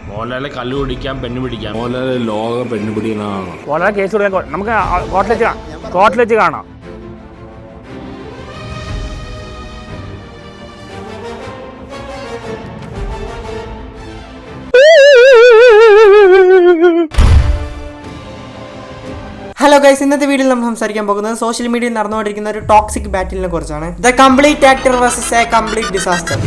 മോഹൻലാലെ കല്ല് പിടിക്കാം പെണ്ണ് പിടിക്കാം. മോഹൻലാലെ ലോക പെണ്ണ് പിടിക്കുന്നതാണ്. മോഹൻലാൽ കേസ് കൊടുക്കാൻ നമുക്ക് കോർട്ടിൽ കാണാം. ഹലോ ഗൈസ്, ഇന്നത്തെ വീഡിയോയിൽ നമ്മൾ സംസാരിക്കാൻ പോകുന്നത് സോഷ്യൽ മീഡിയയിൽ നടന്നുകൊണ്ടിരിക്കുന്ന ഒരു ടോക്സിക് ബാറ്റിലിനെ കുറിച്ചാണ്. The complete actor versus A complete disaster.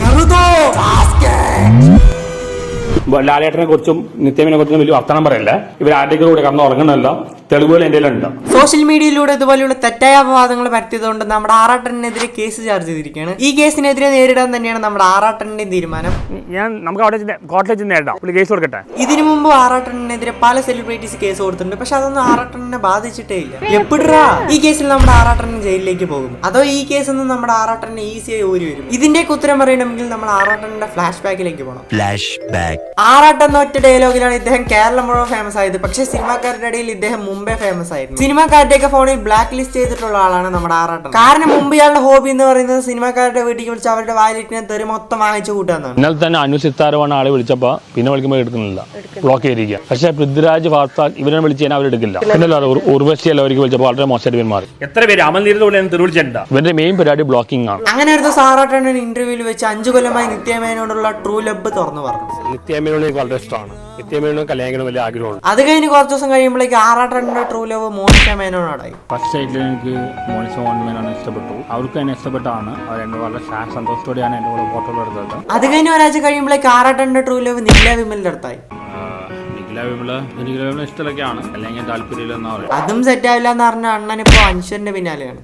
ലാലേട്ടനെ കുറിച്ചും നിത്യമനെ കുറിച്ചും വലിയ വർത്തമാനം പറയല്ല. ഇവർ ആരുടെയൊക്കെ കൂടെ കടന്ന് ഉറങ്ങണമല്ലോ, തെളിവുകൾ എൻ്റെ ഉണ്ട്. സോഷ്യൽ മീഡിയയിലൂടെ ഇതുപോലെയുള്ള തെറ്റായ അപവാദങ്ങൾ പരത്തിയതുകൊണ്ട് നമ്മുടെ ആറാട്ടനെതിരെ കേസ് ചാർജ് ചെയ്തിരിക്കുകയാണ്. ഈ കേസിനെതിരെ നേരിടാൻ തന്നെയാണ് നമ്മുടെ ആറാട്ടന്റെ തീരുമാനം. നമുക്ക് അവിടെ കോർട്ടിൽ നേരിടാം, കേസ് കൊടുക്കട്ടെ. ഇതിനു മുമ്പ് ആറാട്ടനെതിരെ പല സെലിബ്രിറ്റീസ് കേസ് കൊടുത്തിട്ടുണ്ട്, പക്ഷെ അതൊന്നും ആറാട്ടനെ ബാധിച്ചിട്ടേ ഇല്ല. എപ്പോഴാ ഈ കേസിൽ നമ്മുടെ ആറാട്ടൻ ജയിലിലേക്ക് പോകും, അതോ ഈ കേസ് ഒന്നും നമ്മുടെ ആറാട്ടനെ ഈസിയായി ഊരി വരും? ഇതിന്റെയൊക്കെ ഉത്തരം പറയണമെങ്കിൽ നമ്മൾ ആറാട്ടന്റെ ഫ്ലാഷ് ബാക്കിലേക്ക് പോകണം. ആറാട്ടൻ എന്ന ഒറ്റ ഡയലോഗിലാണ് ഇദ്ദേഹം കേരളം മുഴുവൻ ഫേമസ് ആയത്. പക്ഷെ സിനിമാക്കാരുടെ ഇടയിൽ ഇദ്ദേഹം മുമ്പേ ഫേമസ് ആയിരുന്നു. സിനിമാക്കാരുടെയൊക്കെ ഫോണിൽ ബ്ലാക്ക് ലിസ്റ്റ് ചെയ്തിട്ടുള്ള ആളാണ് നമ്മുടെ ആറാട്ടൻ. കാരണം മുമ്പ് ഇയാളുടെ ഹോബി എന്ന് പറയുന്നത് സിനിമാക്കാരുടെ വീട്ടിൽ വിളിച്ച് അവരുടെ വായിലിരിക്കുന്ന തെറി മൊത്തം വാങ്ങിച്ചു കൂട്ടാന്നാണ്. ഇന്നലെ തന്നെ അനുസിത്താരമാണ് ആളെ വിളിച്ചപ്പോ പിന്നെ വിളിക്കുമ്പോൾ എടുക്കുന്നില്ല, ബ്ലോക്ക് ചെയ്തിരിക്കുക. പക്ഷെ പൃഥ്വിരാജ് ഭാർത്താൽ ഇവരെ വിളിച്ച് കഴിഞ്ഞാൽ അവരെടുക്കില്ല. ഉർവശി എല്ലാവർക്ക് വിളിച്ചപ്പോൾ വളരെ മോശമായിട്ട് പെരുമാറി. എത്ര പേര് അമൽനീരത്തോടെ ഇവന്റെ മെയിൻ പരിപാടി ബ്ലോക്കിംഗ് ആണ്. അങ്ങനെ ഒരു ദിവസം ആറാട്ടൻ ഇന്റർവ്യൂവിൽ വെച്ച് 5 കൊല്ലമായി നിത്യമേനോടുള്ള ട്രൂ ലവ് തുറന്നു പറഞ്ഞു. നിത്യമേനോട് വളരെ ഇഷ്ടമാണ്. നിത്യമേനോട് കല്യാണം വലിയ ആഗ്രഹമുണ്ട്. അത് കഴിഞ്ഞ് കുറച്ച് ദിവസം കഴിയുമ്പോഴേക്ക് ആറാട്ടന്റെ ട്രൂ ലവ് മോനിഷ മേനോനായി. ഫസ്റ്റ് സൈറ്റിൽ എനിക്ക് മോനിഷ മേനോനെ ഇഷ്ടപ്പെട്ടു. അവർക്ക് എന്നെ ഇഷ്ടപ്പെട്ടാണ്. അവർ വളരെ സന്തോഷത്തോടെയാണ് എൻ്റെ കൂടെ ഫോട്ടോ എടുത്തത്. അത് കഴിഞ്ഞ് ഒരാഴ്ച കഴിയുമ്പോഴേക്ക് ആറാട്ടന്റെ ട്രൂ ലവ് നിഖില വിമലിന്റെ അടുത്തായി. നിഖില വിമല ഇഷ്ടമൊക്കെയാണ്, അല്ലെങ്കിൽ താല്പര്യമില്ലെന്നാ പറയുന്നത്. അതും സെറ്റ് ആവില്ല എന്ന് പറഞ്ഞ അണ്ണൻ ഇപ്പൊ അൻഷന്റെ പിന്നാലെയാണ്.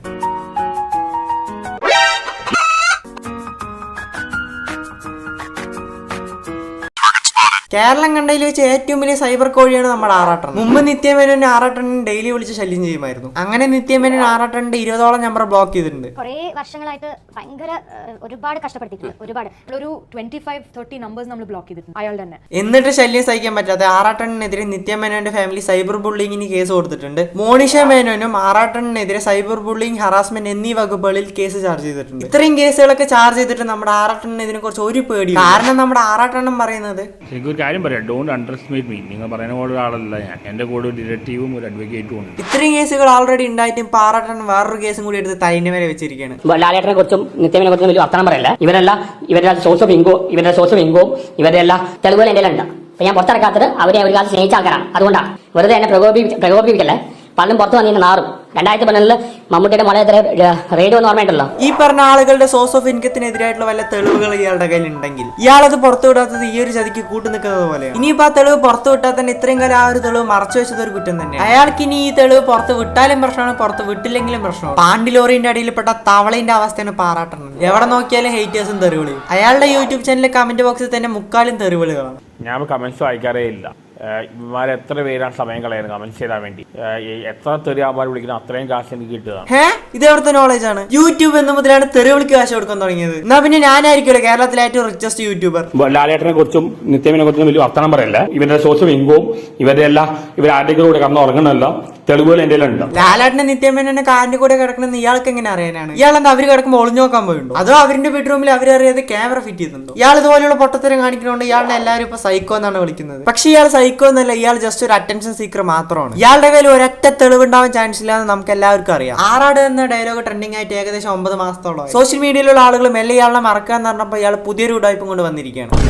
കേരളം കണ്ടതിൽ വെച്ച് ഏറ്റവും വലിയ സൈബർ കോഴിയാണ് നമ്മുടെ ആറാട്ടൻ. മുമ്പ് നിത്യമേനോനെ ആറാട്ടനെ ഡെയിലി വിളിച്ച് ശല്യം ചെയ്യുമായിരുന്നു. അങ്ങനെ നിത്യമേനോൻ ആറാട്ടന്റെ 20ഓളം നമ്പർ ബ്ലോക്ക് ചെയ്തിട്ടുണ്ട്. കുറേ വർഷങ്ങളായിട്ട് ഭയങ്കര ഒരുപാട് കഷ്ടപ്പെടുത്തിയിട്ടുണ്ട്. ഒരുപാട് ഒരു 25-30 നമ്പേഴ്സ് നമ്മൾ ബ്ലോക്ക് ചെയ്തിട്ടുണ്ട് അയാൾ തന്നെ. എന്നിട്ട് ശല്യം സഹിക്കാൻ പറ്റാതെ ആറാട്ടനെതിരെ നിത്യമേനോന്റെ ഫാമിലി സൈബർ ബുള്ളിങ്ങിന് കേസ് കൊടുത്തിട്ടുണ്ട്. മോനിഷ മേനോനും ആറാട്ടനെതിരെ സൈബർ ബുള്ളിങ്, ഹറാസ്മെന്റ് എന്നീ വകുപ്പുകളിൽ കേസ് ചാർജ് ചെയ്തിട്ടുണ്ട്. ഇത്രയും കേസുകളൊക്കെ ചാർജ് ചെയ്തിട്ട് നമ്മുടെ ആറാട്ടനെ ഇതിനെ കുറിച്ച് ഒരു പേടി. കാരണം നമ്മുടെ ആറാട്ടനും പറയുന്നത് കാര്യം പറയാം, ഡോണ്ട് അണ്ടർ എസ്റ്റിമേറ്റ് മീ. നിങ്ങൾ പറയുന്ന പോലെ ഒരാളല്ല ഞാൻ. എൻ്റെ കൂടെ ഒരു ഡിറ്റക്റ്റീവും ഒരു അഡ്വക്കേറ്റും ഉണ്ട്. ഇത്രയും കേസുകൾ ഓൾറെഡി ഉണ്ടായിട്ടും പാറാട്ടൻ വേറൊരു കേസും കൂടി എടുത്ത് തൈന്റെ മേലെ വെച്ചിരിക്കുകയാണ്. ലാലേട്ടനെ കുറിച്ചും നിത്യമനെ കുറിച്ചും വലിയ വർത്തമാനം പറയല്ല. ഇവരുടെ സോഴ്സ് ഓഫ് ഇൻകവും ഇവരുടെ എല്ലാ തെളിവുകൾ എൻ്റെ ഉണ്ട്. അപ്പൊ ഞാൻ പുറത്തിറക്കാത്തത് അവരെ ഒരു കാലത്ത് സ്നേഹിച്ച ആൾക്കാരാണ്. അതുകൊണ്ടാണ് വെറുതെ എന്നെ പ്രകോപിപ്പിക്കല്ലേ. പണ്ടും പുറത്ത് വന്നിരുന്ന നാറും 2012 മമ്മൂട്ടിയുടെ മോളെ റേഡിയോ എന്ന് ഓർമ്മയുണ്ടല്ലോ. ഈ പറഞ്ഞ ആളുകളുടെ സോഴ്സ് ഓഫ് ഇൻകത്തിനെതിരായിട്ടുള്ള വല്ല തെളിവുകൾ ഇയാളുടെ കയ്യിൽ ഉണ്ടെങ്കിൽ ഇയാളത് പുറത്തു വിടാത്തത് ഈ ഒരു ചതിക്ക് കൂട്ടു നിൽക്കുന്നത് പോലെയാണ്. ഇനിയിപ്പോ ആ തെളിവ് പുറത്തു വിട്ടാൽ തന്നെ ഇത്രയും കാലം ആ ഒരു തെളിവ് മറച്ചു വെച്ചത് ഒരു കുറ്റം തന്നെ. അയാൾക്ക് ഇനി ഈ തെളിവ് പുറത്ത് വിട്ടാലും പ്രശ്നമാണ്, പുറത്ത് വിട്ടില്ലെങ്കിലും പ്രശ്നമാണ്. പാണ്ടി ലോറിന്റെ അടിയിൽപ്പെട്ട തവളയുടെ അവസ്ഥയാണ് പാറാട്ടണം. എവിടെ നോക്കിയാലും ഹേറ്റേഴ്സും തെറിവിളിയും. അയാളുടെ യൂട്യൂബ് ചാനലിലെ കമന്റ് ബോക്സിൽ തന്നെ 3/4 തെറിവിളികളാണ്. ഞാൻ കമന്റ്സ് വായിക്കാറേ ഇല്ല. ഇവന്മാർ എത്ര പേരാണ് സമയം കളയുന്നത് കമന്റ് ചെയ്യാൻ വേണ്ടി. എത്ര തെറിയാമാർ വിളിക്കുന്ന അത്രയും കാശ് എനിക്ക് കിട്ടുക. ഇത് എവിടുത്തെ നോളജ് ആണ്? യൂട്യൂബ് എന്ന് മുതലാണ് തെറിവിളിക്ക് കാശ് കൊടുക്കാൻ തുടങ്ങിയത്. എന്നാ പിന്നെ ഞാനായിരിക്കുമല്ലോ കേരളത്തിലെ ഏറ്റവും റിച്ചസ്റ്റ് യൂട്യൂബർ. ലാലേട്ടനെ കുറിച്ചും നിത്യമനെ കുറിച്ചും വലിയ വർത്തമാനം പറയല്ല. ഇവരുടെ സോഴ്സ് ഓഫ് ഇൻകവും ഇവർ ആരുടെയൊക്കെ കൂടെ കടന്ന് ഉറങ്ങണമല്ലോ, തെളിവുകൾ എൻ്റെ ഉണ്ട്. ലാലേട്ടനെ നിത്യമേനോനെ കാറിന്റെ കൂടെ കിടക്കണമെന്ന് ഇയാൾക്ക് എങ്ങനെ അറിയാനാണ്? ഇയാളെന്താ അവര് കിടക്കുമ്പോൾ ഒളിഞ്ഞു നോക്കാൻ പോയിട്ടുണ്ടോ? അതോ അവരുടെ ബെഡ്റൂമിൽ അവരറിയാതെ ക്യാമറ ഫിറ്റ് ചെയ്തിട്ടുണ്ടോ? ഇയാൾ ഇതുപോലെയുള്ള പൊട്ടത്തരം കാണിക്കുന്നതുകൊണ്ട് ഇയാളെ എല്ലാവരും ഇപ്പൊ സൈക്കോ എന്നാണ് വിളിക്കുന്നത്. പക്ഷെ ഇയാൾ സൈക്കോ എന്നല്ല, ഇയാൾ ജസ്റ്റ് ഒരു അറ്റൻഷൻ സീക്കർ മാത്രമാണ്. ഇയാളുടെ കയ്യിൽ ഒരൊറ്റ തെളിവുണ്ടാവാൻ ചാൻസ് ഇല്ല എന്ന് നമുക്ക് എല്ലാവർക്കും അറിയാം. ആറാട് എന്ന ഡയലോഗ് ട്രെൻഡിങ് ആയിട്ട് ഏകദേശം 9 മാസത്തോളം സോഷ്യൽ മീഡിയയിലുള്ള ആളുകൾ മെല്ലെ ഇയാളെ മറക്കാന്ന് പറഞ്ഞപ്പോൾ ഇയാൾ പുതിയൊരു ഉടായ്പും കൊണ്ട് വന്നിരിക്കുകയാണ്.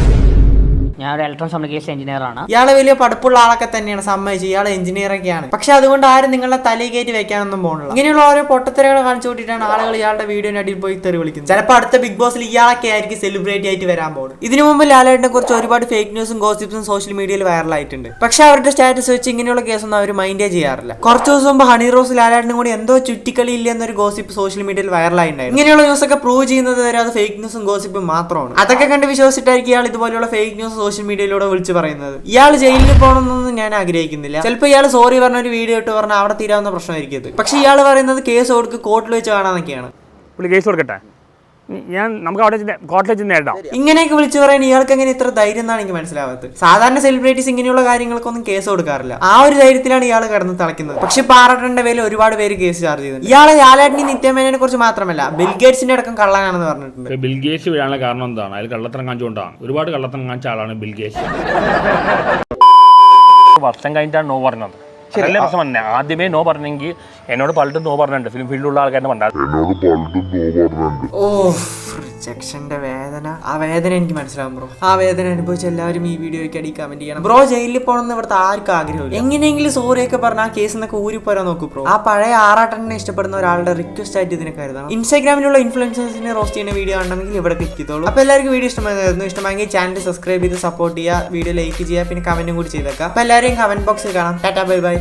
ഞാനൊരു ഇലക്ട്രോണിക്സ് കമ്മ്യൂണിക്കേഷൻ എഞ്ചിനീയർ ആണ്. ഇയാളെ വലിയ പഠിപ്പുള്ള ആളൊക്കെ തന്നെയാണ്, സമ്മതിച്ചു. ഇയാൾ എഞ്ചിനീയർ ഒക്കെയാണ്. പക്ഷെ അതുകൊണ്ട് ആരും നിങ്ങളെ തലയിൽ കയറ്റി വെക്കാനൊന്നും പോകണില്ല. ഇങ്ങനെയുള്ള ഓരോ പൊട്ടത്തരകൾ കാണിച്ചു കൂട്ടിയിട്ടാണ് ആളുകൾ ഇയാളുടെ വീഡിയോന്റെ അടിയിൽ പോയി തെറി വിളിക്കുന്നത്. ചിലപ്പോൾ അടുത്ത ബിഗ് ബോസിൽ ഇയാളൊക്കെ ആയിരിക്കും സെലിബ്രിറ്റി ആയിട്ട് വരാൻ പോകുന്നത്. ഇതിനു മുമ്പ് ലാലേട്ടനെ കുറിച്ച് ഒരുപാട് ഫേക്ക് ന്യൂസും ഗോസിപ്സും സോഷ്യൽ മീഡിയയിൽ വൈറലായിട്ടുണ്ട്. പക്ഷെ അവരുടെ സ്റ്റാറ്റസ് വെച്ച് ഇങ്ങനെയുള്ള കേസൊന്നും അവർ മൈൻഡേ ചെയ്യാറില്ല. കുറച്ച് ദിവസം മുമ്പ് ഹണി റോസ് ലാലേട്ടനും കൂടി എന്തോ ചുറ്റിക്കളി ഇല്ല എന്നൊരു ഗോസിപ്പ് സോഷ്യൽ മീഡിയയിൽ വൈറലായിട്ടുണ്ടായിരുന്നു. ഇങ്ങനെയുള്ള ന്യൂസ് ഒക്കെ പ്രൂവ് ചെയ്യുന്നത് വരെ അത് ഫേക്ക് ന്യൂസും ഗോസിപ്പും മാത്രമാണ്. അതൊക്കെ കണ്ട് വിശ്വസിച്ചിട്ടായിരിക്കും ഇയാൾ ഇതുപോലെയുള്ള ഫേക്ക് ന്യൂസ് സോഷ്യൽ മീഡിയയിലൂടെ പറയുന്നത്. ഇയാൾ ജയിലിൽ പോകണമെന്നൊന്നും ഞാൻ ആഗ്രഹിക്കുന്നില്ല. ചിലപ്പോൾ ഇയാൾ സോറി പറഞ്ഞ ഒരു വീഡിയോ ഇട്ട് പറഞ്ഞാൽ അവിടെ തീരാവുന്ന പ്രശ്നമായിരിക്കും ഇത്. പക്ഷെ ഇയാൾ പറയുന്നത് കേസ് കൊടുക്ക്, കോർട്ടിൽ വെച്ച് കാണാന്നൊക്കെയാണ്. കേസ് കൊടുക്കട്ടെ. നമുക്ക് അവിടെ കോട്ടേജ് നേടാം. ഇങ്ങനെയൊക്കെ വിളിച്ചു പറയാൻ ഇയാൾക്ക് എങ്ങനെ ഇത്ര ധൈര്യം എന്നാണ് എനിക്ക് മനസ്സിലാവാത്തത്. സാധാരണ സെലിബ്രിറ്റീസ് ഇങ്ങനെയുള്ള കാര്യങ്ങൾക്കൊന്നും കേസ് കൊടുക്കാറില്ല. ആ ഒരു ധൈര്യത്തിലാണ് ഇയാൾ കിടന്ന് തിളയ്ക്കുന്നത്. പക്ഷെ പാറാട്ടന്റെ പേരിൽ ഒരുപാട് പേര് കേസ് ചാർജ് ചെയ്തു. ഇയാളെ ലാലേട്ടനെ നിത്യമേനയെ കുറിച്ച് മാത്രമല്ല ബിൽഗേറ്റ്സിന്റെ അടക്കം കള്ളനാണെന്ന് പറഞ്ഞിട്ടുണ്ട്. ബിൽഗേറ്റ്സ് വീഴാനുള്ള കാരണം എന്താണ്? അതിൽ കള്ളത്തരം കാണിച്ചുകൊണ്ടാണ്. ഒരുപാട് കള്ളത്തരം കാണിച്ച ആളാണ് ബിൽഗേറ്റ്സ്. വർഷം കഴിഞ്ഞിട്ടാണ് നോ പറഞ്ഞത്. നല്ല പ്രശ്നം തന്നെ. ആദ്യമേ നോ പറഞ്ഞെങ്കിൽ എന്നോട് പലതും നോ പറഞ്ഞിട്ടുണ്ട്. ഫിലിം ഫീൽഡിലുള്ള ആൾക്കാരെ ഓ റിജക്ഷന്റെ വേദന, ആ വേദന എനിക്ക് മനസ്സിലാവും ബ്രോ. ആ വേദന അനുഭവിച്ച എല്ലാവരും ഈ വീഡിയോയ്ക്ക് അടി കമന്റ് ചെയ്യണം ബ്രോ. ജയിലിൽ പോകണമെന്ന് ഇവിടുത്തെ ആർക്കും ആഗ്രഹമില്ല. എങ്ങനെയെങ്കിലും സോറിയൊക്കെ പറഞ്ഞ ആ കേസ് എന്നൊക്കെ ഊരിപ്പോരാൻ നോക്കൂ ബ്രോ. ആ പഴയ ആറാട്ടനെ ഇഷ്ടപ്പെടുന്ന ഒരാളുടെ റിക്വസ്റ്റ് ആയിട്ട് ഇതിനെ കരുതണം. ഇൻസ്റ്റാഗ്രാമിലുള്ള ഇൻഫ്ലുവൻസേഴ്സിനെ റോസ്റ്റ് ചെയ്യുന്ന വീഡിയോ ആണെങ്കിൽ ഇവിടെ ക്ലിക്ക് ചെയ്തോളൂ. അപ്പോൾ എല്ലാവർക്കും വീഡിയോ ഇഷ്ടമായെങ്കിൽ ചാനൽ സബ്സ്ക്രൈബ് ചെയ്ത് സപ്പോർട്ട് ചെയ്യുക, വീഡിയോ ലൈക്ക് ചെയ്യുക, പിന്നെ കമന്റും കൂടി ചെയ്തേക്കാം. അപ്പോൾ എല്ലാവരെയും കമന്റ് ബോക്സിൽ കാണാം. Tata bye bye.